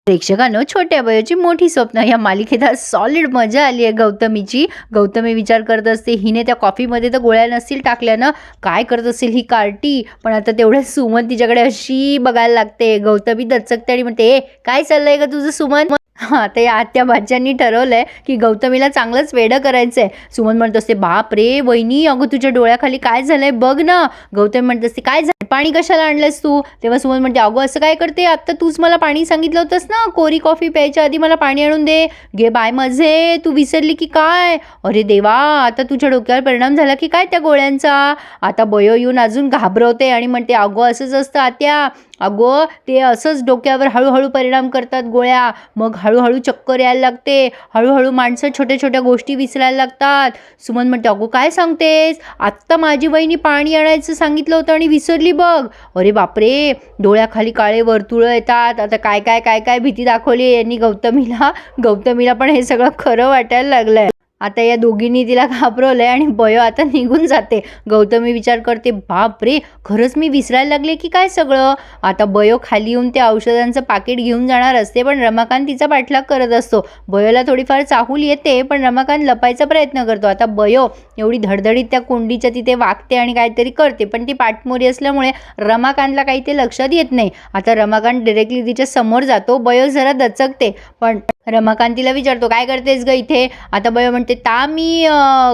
प्रेक्षकांनो, छोट्या वयाची मोठी स्वप्न या मालिकेत आज सॉलिड मजा आली आहे गौतमीची. गौतमी विचार करत असते, हिने त्या कॉफीमध्ये तर गोळ्या नसतील टाकल्या ना, काय करत असेल ही कार्टी. पण आता तेवढ्या सुमन तिच्याकडे अशी बघायला लागते. गौतमी दचकते आणि म्हणते, ए काय चाललंय का तुझं सुमन? हां, ते आत्या भाच्यानी ठरवलंय की गौतमीला चांगलंच वेडं करायचंय. सुमन म्हणत असते, बाप रे वहिनी, अगं तुझ्या डोळ्याखाली काय झालंय बघ ना. गौतमी म्हणत असते, काय झालं, पाणी कशाला आणलंस तू? तेव्हा सुमन म्हणते, अगं असं काय करते, आत्ता तूच मला पाणी सांगितलं होतंस ना, कोरी कॉफी प्यायच्या आधी मला पाणी आणून दे. घे बाय माझे, तू विसरली की काय? अरे देवा, आता तुझ्या डोक्यावर परिणाम झाला की काय त्या गोळ्यांचा? आता बयो येऊन अजून घाबरवते आणि म्हणते, अगं असंच असतं आत्या, अगो ते असंच डोक्यावर हळूहळू परिणाम करतात गोळ्या. मग हळूहळू चक्कर यायला लागते, हळूहळू माणसं छोट्या छोट्या गोष्टी विसरायला लागतात. सुमन म्हणते, अगो काय सांगतेस, आत्ता माझी वहिनी पाणी आणायचं सांगितलं होतं आणि विसरली बघ. अरे बापरे, डोळ्याखाली काळे वर्तुळं येतात. आता काय काय काय काय भीती दाखवली यांनी गौतमीला. गौतमीला पण हे सगळं खरं वाटायला लागलंय. आता या दोघींनी तिला घाबरवलंय आणि बयो आता निघून जाते. गौतमी विचार करते, बाप रे, खरंच मी विसरायला लागले की काय सगळं. आता बयो खाली येऊन त्या औषधांचं पाकिट घेऊन जाणार असते, पण रमाकांत तिचा पाठलाग करत असतो. बयोला थोडीफार चाहूल येते, पण रमाकांत लपायचा प्रयत्न करतो. आता बयो एवढी धडधडीत त्या कुंडीच्या तिथे वागते आणि काहीतरी करते, पण ती पाठमोरी असल्यामुळे रमाकांतला काही ते लक्षात येत नाही. आता रमाकांत डायरेक्टली तिच्या समोर जातो. बयो जरा दचकते, पण रमाकांत तिला विचारतो, काय करतेस ग इथे? आता बयो म्हणते, मी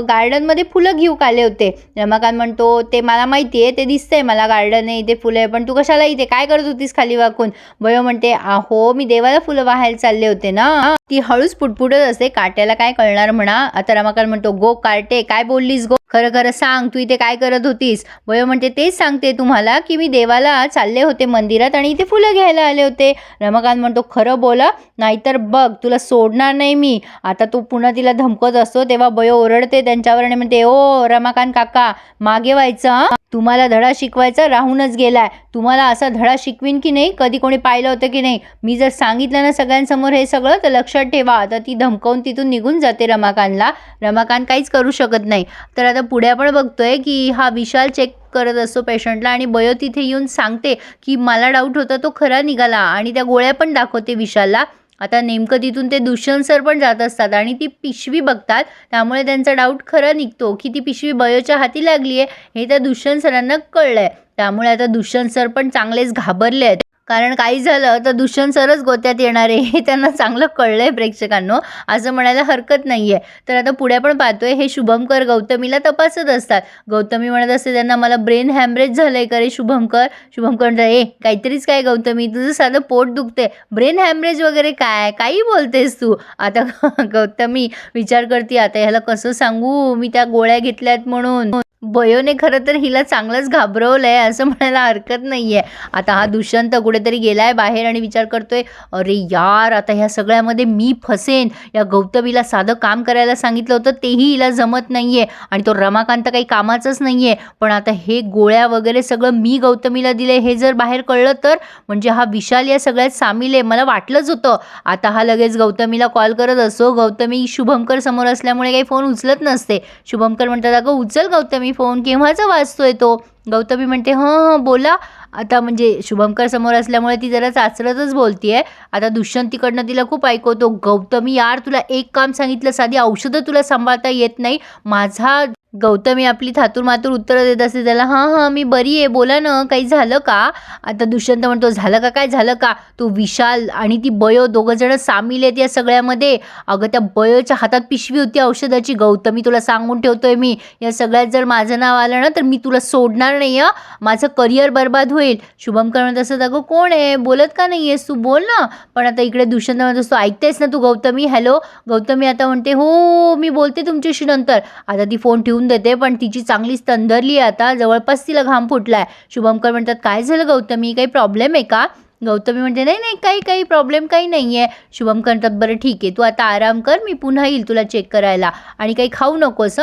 गार्डनमध्ये फुलं घेऊ आले होते. रमाकांत म्हणतो, ते मला माहिती आहे, ते दिसतंय मला, गार्डन आहे इथे, फुलं आहे, पण तू कशाला इथे, काय करत होतीस खाली वाकून? बयो म्हणते, अहो मी देवाला फुलं वाहायला चालले होते ना. ती हळूच पुटपुटत असते, काट्याला काय कळणार म्हणा. आता रमाकांत म्हणतो, गो कार्टे, काय बोललीस गो, खरं खरं सांग, तू इथे काय करत होतीस? बयो म्हणते, तेच सांगते तुम्हाला की मी देवाला चालले होते मंदिरात आणि इथे फुलं घ्यायला आले होते. रमाकांत म्हणतो, खरं बोला, नाहीतर बघ तुला सोडणार नाही मी. आता तो पुन्हा तिला धमकत असतो, तेव्हा बयो ओरडते त्यांच्यावर आणि म्हणते, ओ रमाकांत काका, मागे व्हायचं, तुम्हाला धडा शिकवायचा राहूनच गेलाय. तुम्हाला असा धडा शिकवीन की नाही, कधी कोणी पाहिलं होतं की नाही? मी जर सांगितलं ना सगळ्यांसमोर हे सगळं, तर लक्षात ठेवा. आता ती धमकावून तिथून निघून जाते रमाकांतला. रमाकांत काहीच करू शकत नाही. तर आता पुढे आपण बघतोय की हा विशाल चेक करत असतो पेशंटला आणि बयो तिथे येऊन सांगते की मला डाऊट होता तो खरा निघाला, आणि त्या गोळ्या पण दाखवते विशालला. आता नेमकं तिथून ते दुष्यंत सर पण जात असतात आणि ती पिशवी बघतात, त्यामुळे त्यांचा डाऊट खरं निघतो की ती पिशवी बयोच्या हाती लागली आहे हे त्या दुष्यंत सरांना कळलंय. त्यामुळे आता दुष्यंत सर पण चांगलेच घाबरले आहेत, कारण काही झालं तर दुष्यंत सरच गोत्यात येणार आहे हे त्यांना चांगलं कळलंय प्रेक्षकांनो, असं म्हणायला हरकत नाही आहे. तर आता पुढे आपण पाहतोय हे शुभमकर गौतमीला तपासत असतात. गौतमी म्हणत असते त्यांना, मला ब्रेन हॅमरेज झालंय का रे शुभमकर? शुभमकर म्हणतात, ए काहीतरीच काय गौतमी, तुझं साधं पोट दुखते, ब्रेन हॅमरेज वगैरे काय, काही बोलतेस तू? आता गौतमी विचार करते, आता ह्याला कसं सांगू मी त्या गोळ्या घेतल्यात म्हणून. बयोने खरं तर हिला चांगलंच घाबरवलंय असं म्हणायला हरकत नाहीये. आता हा दुष्यंत कुठेतरी गेलाय बाहेर आणि विचार करतोय, अरे यार, आता ह्या सगळ्यामध्ये मी फसेन. या गौतमीला साधं काम करायला सांगितलं होतं तेही हिला जमत नाहीये, आणि तो रमाकांत काही कामाचंच नाहीये. पण आता हे गोळ्या वगैरे सगळं मी गौतमीला दिले हे जर बाहेर कळलं तर, म्हणजे हा विशाल या सगळ्यात सामील आहे, मला वाटलंच होतं. आता हा लगेच गौतमीला कॉल करत असतो. गौतमी शुभमकर समोर असल्यामुळे काही फोन उचलत नसते. शुभमकर म्हणतात, अगं उचल गौतमी फोन, केव्हाचा वाजतोय तो? गौतमी म्हणते, हं बोला. आता म्हणजे शुभमकर समोर असल्यामुळे ती जरा चाचरतच बोलतीये. आता दुष्यंत तिकडनं तिला खूप ऐकवतो, गौतमी यार, तुला एक काम सांगितलं, साधी औषधं तुला सांभाळता येत नाही माझा. गौतमी आपली थातूर उत्तरं देत असते त्याला, हां मी बरी आहे, बोला ना, काही झालं का? आता दुष्यंत म्हणतो, झालं का, काय झालं का? तो विशाल आणि ती बयो दोघं जण सामील आहेत या सगळ्यामध्ये. अगं त्या बयोच्या हातात पिशवी होती औषधाची. गौतमी तुला सांगून ठेवतोय मी, या सगळ्यात जर माझं नाव आलं ना तर मी तुला सोडणार नाही, माझं करिअर बर्बाद होईल. शुभमकर म्हणत असत, अगं कोण आहे, बोलत का नाही आहेस तू, बोल ना. पण आता इकडे दुष्यंत म्हणत असतो, ऐकतेस ना तू गौतमी, हॅलो. गौतमी आता म्हणते, हो मी बोलते तुमच्याशी नंतर. आता ती फोन ठेवून देते, पण तिची चांगली स्तंभरली आहे आता, जवळपास तिला घाम फुटलाय. शुभमकर म्हणतात, काय झालं गौतमी, काही प्रॉब्लेम आहे का? गौतमी म्हणते, नाही नाही काही प्रॉब्लेम काही नाही आहे. शुभमकर म्हणतात, बरं ठीक आहे, तू आता आराम कर, मी पुन्हा येईल तुला चेक करायला, आणि काही खाऊ नकोस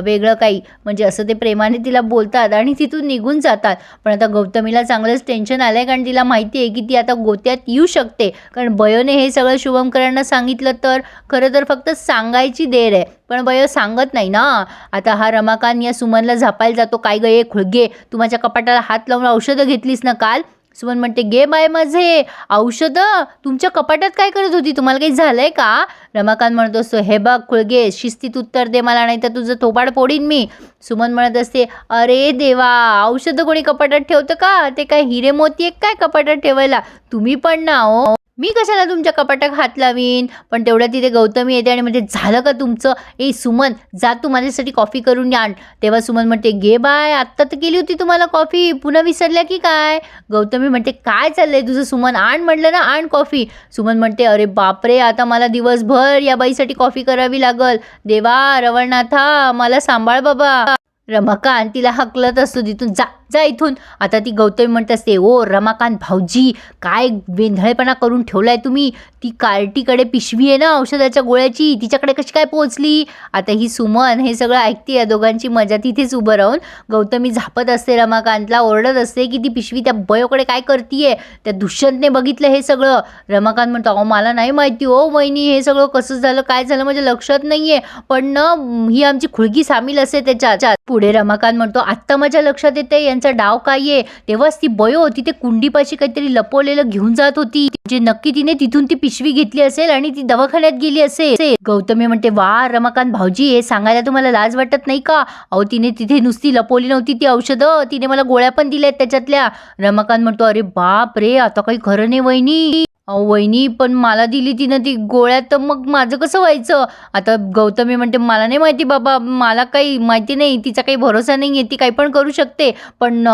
वेगळं काही, म्हणजे असं ते प्रेमाने तिला बोलतात आणि तिथून निघून जातात. पण आता गौतमीला चांगलंच टेन्शन आलं आहे, कारण तिला माहिती आहे की ती आता गोत्यात येऊ शकते, कारण बयोने हे सगळं शुभमकरांना सांगितलं तर. खरं तर फक्त सांगायची देर आहे, पण बयो सांगत नाही ना. आता हा रमाकांत या सुमनला झापायला जातो, काय गं ये खुळगे, तू माझ्या कपाटाला हात लावून औषधं घेतलीस ना काल? सुमन म्हणते घे बाय माझे औषधं तुमच्या कपाटात काय करत होती, तुम्हाला काही झालंय का? रमाकांत म्हणत असतो हे बघ खुळगे, शिस्तीत उत्तर दे मला, नाही तर तुझं थोबाड फोडीन मी. सुमन म्हणत असते अरे देवा, औषधं कोणी कपाटात ठेवतं का? ते काय हिरे मोती आहे काय कपाटात ठेवायला? तुम्ही पण ना हो, मी कशाला तुमच्या कपाटात हात लावीन. पण तेवढ्या तिथे गौतमी येते आणि म्हणजे झालं का तुमचं? ए सुमन जा तू माझ्यासाठी कॉफी करून आण. तेव्हा सुमन म्हणते घे बाय, आत्ता तर केली होती तुम्हाला कॉफी, पुन्हा विसरल्या की काय? गौतमी म्हणते काय चाललंय तुझं सुमन, आण म्हटलं ना, आण कॉफी. सुमन म्हणते अरे बापरे, आता मला दिवसभर या बाईसाठी कॉफी करावी लागल. देवा रवळनाथा मला सांभाळ बाबा. रमाकांत तिला हकलत असतो तिथून, जा जा इथून. आता ती गौतमी म्हणत असते ओ रमाकांत भाऊजी, काय वेंधळेपणा करून ठेवलाय तुम्ही. ती कार्टीकडे पिशवी आहे ना औषधाच्या गोळ्याची, तिच्याकडे कशी काय पोहोचली? आता ही सुमन हे सगळं ऐकते, या दोघांची मजा. तिथेच उभं राहून गौतमी झापत असते रमाकांतला, ओरडत असते की ती पिशवी त्या बयोकडे काय करतीये, त्या दुष्यंतने बघितलं हे सगळं. रमाकांत म्हणतो अहो मला नाही माहिती हो वहिनी, हे सगळं कसं झालं काय झालं माझ्या लक्षात नाहीये, पण ना ही आमची खुळगी सामील असते त्याच्यात. पुढे रमाकांत म्हणतो आत्ता माझ्या लक्षात येते यांचा डाव काय आहे. तेव्हाच ती बयो होती ते कुंडीपाशी काहीतरी लपवलेलं घेऊन जात होती, जे नक्की तिने तिथून ती पिशवी घेतली असेल आणि ती दवाखान्यात गेली असेल. गौतमी म्हणते वा रमाकांत भाऊजी, हे सांगायला तुम्हाला लाज वाटत नाही का? अहो तिने तिथे नुसती लपवली नव्हती ती औषधं, तिने मला गोळ्या पण दिल्यात त्याच्यातल्या. रमाकांत म्हणतो अरे बाप रे, आता काही खरं नाही वहिनी. अहो वहिनी, पण मला दिली तिनं ती गोळ्या, तर मग माझं कसं व्हायचं? आता गौतमी म्हणते मला नाही माहिती बाबा, मला काही माहिती नाही, तिचा काही भरोसा नाही आहे, ती काही पण करू शकते. पण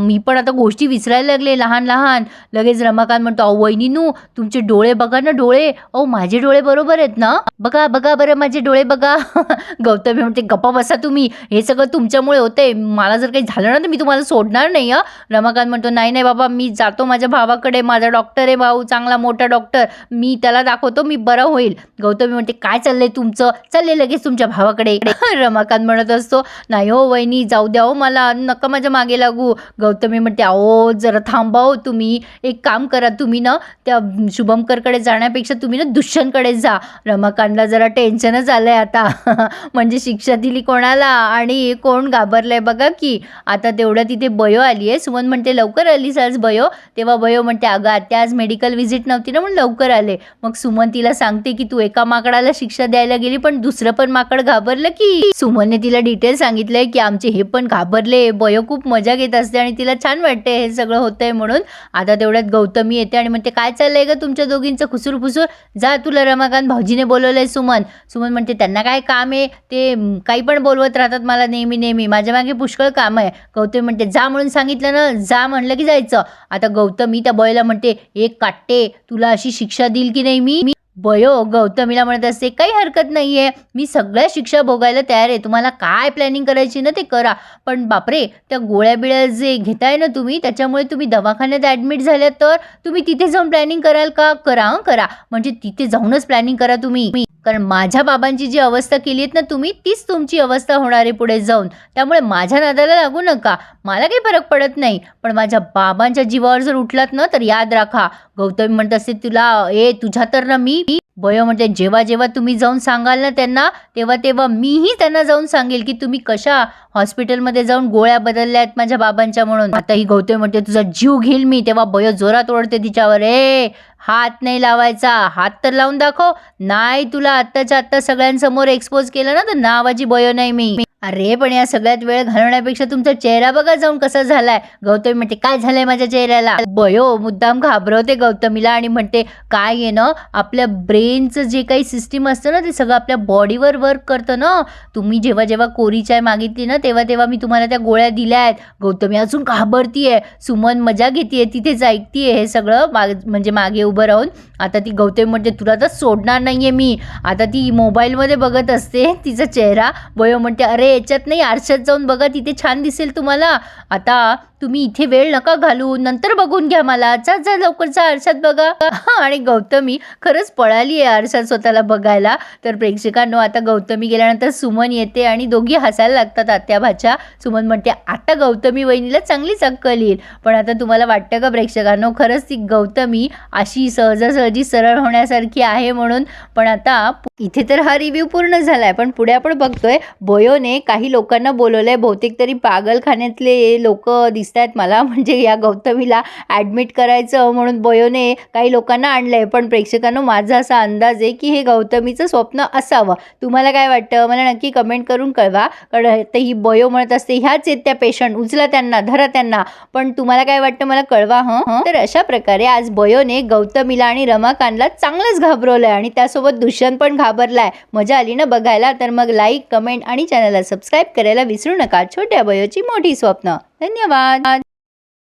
मी पण आता गोष्टी विसरायला लागले लहान लहान. लगेच रमाकांत म्हणतो अहो वहिनीनू, तुमचे डोळे बघा ना डोळे. अहो माझे डोळे बरोबर आहेत ना, बघा बघा बरं माझे डोळे बघा. गौतमी म्हणते गप्पा बसा तुम्ही, हे सगळं तुमच्यामुळे होते, मला जर काही झालं ना तर मी तुम्हाला सोडणार नाही. रमाकांत म्हणतो नाही नाही बाबा, मी जातो माझ्या भावाकडे, माझा डॉक्टर आहे भाऊ, चांगला मोठा डॉक्टर, मी त्याला दाखवतो, मी बरं होईल. गौतमी म्हणते काय चाललंय तुमचं, चालले लगेच तुमच्या भावाकडे. रमाकांत म्हणत असतो नाही हो वहिनी, जाऊ द्या हो मला, नका माझ्या मागे लागू. गौतमी म्हणते अहो जरा थांबा हो तुम्ही, एक काम करा तुम्ही ना, त्या शुभमकरकडे जाण्यापेक्षा तुम्ही ना दुष्यंतकडे जा. रमाकांतला जरा टेन्शनच आलंय आता. म्हणजे शिक्षा दिली कोणाला आणि कोण घाबरलंय बघा की. आता तेवढ्या तिथे बयो आली आहे. सुमन म्हणते लवकर आलीस आज बयो? तेव्हा बयो म्हणते अगं आत्या आज मेडिकल व्हिजिट नव्हती ना म्हणून लवकर आले. मग सुमन तिला सांगते की तू एका माकडाला शिक्षा द्यायला गेली पण दुसरं पण माकड घाबरलं की. सुमनने तिला डिटेल सांगितलंय की आमचे हे पण घाबरले. बयो खूप मजा घेत असते आणि तिला छान वाटते हे सगळं होतंय म्हणून. आता तेवढ्यात गौतमी येते आणि म्हणते काय चाललंय ग तुमच्या दोघींचं खुसूर फुसूर, जा तुला रमाकांत भाऊजीने बोलवलंय. सुमन म्हणते त्यांना काय काम आहे, ते काही पण बोलवत राहतात मला नेहमी नेहमी, माझ्या मागे पुष्कळ काम आहे. गौतमी म्हणते जा म्हणून सांगितलं ना, जा म्हणलं की जायचं. आता गौतमी त्या बयोला म्हणते एक काटे, तुला अशी शिक्षा देईल की नाही मी. बयो गौतमीला म्हणत असते काही हरकत नाहीये, मी सगळ्या शिक्षा भोगायला तयार आहे, तुम्हाला काय प्लॅनिंग करायची ना ते करा. पण बापरे, त्या गोळ्या बिळ्या जे घेताय ना तुम्ही, त्याच्यामुळे तुम्ही दवाखान्यात ॲडमिट झाल्या तर तुम्ही तिथे जाऊन प्लॅनिंग कराल का? करा करा, म्हणजे तिथे जाऊनच प्लॅनिंग करा तुम्ही. कारण माझ्या बाबांची जी अवस्था केली आहेत ना तुम्ही, तीच तुमची अवस्था होणार आहे पुढे जाऊन. त्यामुळे माझ्या नादाला लागू नका, मला काही फरक पडत नाही, पण माझ्या बाबांच्या जीवावर जर उठलात ना तर याद राखा. गौतमी म्हणत असते तुला तुझ्या तर ना मी. बयो म्हणते जेव्हा जेव्हा तुम्ही जाऊन सांगाल ना त्यांना, तेव्हा तेव्हा मीही त्यांना जाऊन सांगेल की तुम्ही कशा हॉस्पिटलमध्ये जाऊन गोळ्या बदलल्या आहेत माझ्या बाबांच्या म्हणून. आता ही गौतमी म्हणते तुझा जीव घेईल मी. तेव्हा बयो जोरात ओढते तिच्यावर, हात नाही लावायचा, हात तर लावून दाखव. नाही तुला आत्ताच्या आत्ता सगळ्यांसमोर एक्सपोज केलं ना तर नावाची बयो नाही मी. अरे पण या सगळ्यात वेळ घालवण्यापेक्षा तुमचा चेहरा बघा जाऊन कसा झालाय. गौतमी म्हणते काय झालंय माझ्या चेहऱ्याला. बयो मुद्दाम घाबरवते गौतमीला आणि म्हणते काय आहे ना, आपल्या ब्रेनचं जे काही सिस्टीम असतं ना ते सगळं आपल्या बॉडीवर वर्क करतं ना. तुम्ही जेव्हा जेव्हा कोरी चाय मागितली ना तेव्हा तेव्हा मी तुम्हाला त्या गोळ्या दिल्या आहेत. गौतमी अजून घाबरतीये. सुमन मजा घेतीये, तिथेच ऐकतीये हे सगळं म्हणजे मागे उभं राहून. आता ती गौतमी म्हणते तुला तर सोडणार नाहीये मी. आता ती मोबाईलमध्ये बघत असते तिचा चेहरा. बयो म्हणते अरे याच्यात नाही, आरशात जाऊन बघा, तिथे छान दिसेल तुम्हाला. आता तुम्ही इथे वेळ नका घालू, नंतर बघून घ्या मला, जा लवकर जा आरशात बघा. आणि गौतमी खरंच पळाली आहे आरशात स्वतःला बघायला. तर प्रेक्षकांनो आता गौतमी गेल्यानंतर सुमन येते आणि दोघी हसायला लागतात आत्या भाच्या. सुमन म्हणते आता गौतमी वहिनीला चांगलीच अक्कल येईल. पण आता तुम्हाला वाटतं का प्रेक्षकांनो खरंच ती गौतमी अशी सहजासहजी सरळ होण्यासारखी आहे म्हणून. पण आता इथे तर हा रिव्ह्यू पूर्ण झालाय, पण पुढे आपण बघतोय बयोने काही लोकांना बोलवलंय, बहुतेक तरी पागलखान्यातले लोकं दिसतायत मला. म्हणजे या गौतमीला ॲडमिट करायचं म्हणून बयोने काही लोकांना आणलंय. पण प्रेक्षकांनो, माझा असा अंदाज आहे की हे गौतमीचं स्वप्न असावं. तुम्हाला काय वाटतं मला नक्की कमेंट करून कळवा. कारण तर ही बयो म्हणत असते ह्याच आहेत त्या पेशंट, उचला त्यांना, धरा त्यांना. पण तुम्हाला काय वाटतं मला कळवा. तर अशा प्रकारे आज बयोने गौतमीला आणि रमाकांतला चांगलंच घाबरवलंय आणि त्यासोबत दुष्यंत पण घाबरलाय. मजा आली ना बघायला? तर मग लाईक, कमेंट आणि चॅनलला सबस्क्राईब करायला विसरू नका. छोट्या बयोची मोठी स्वप्न. धन्यवाद.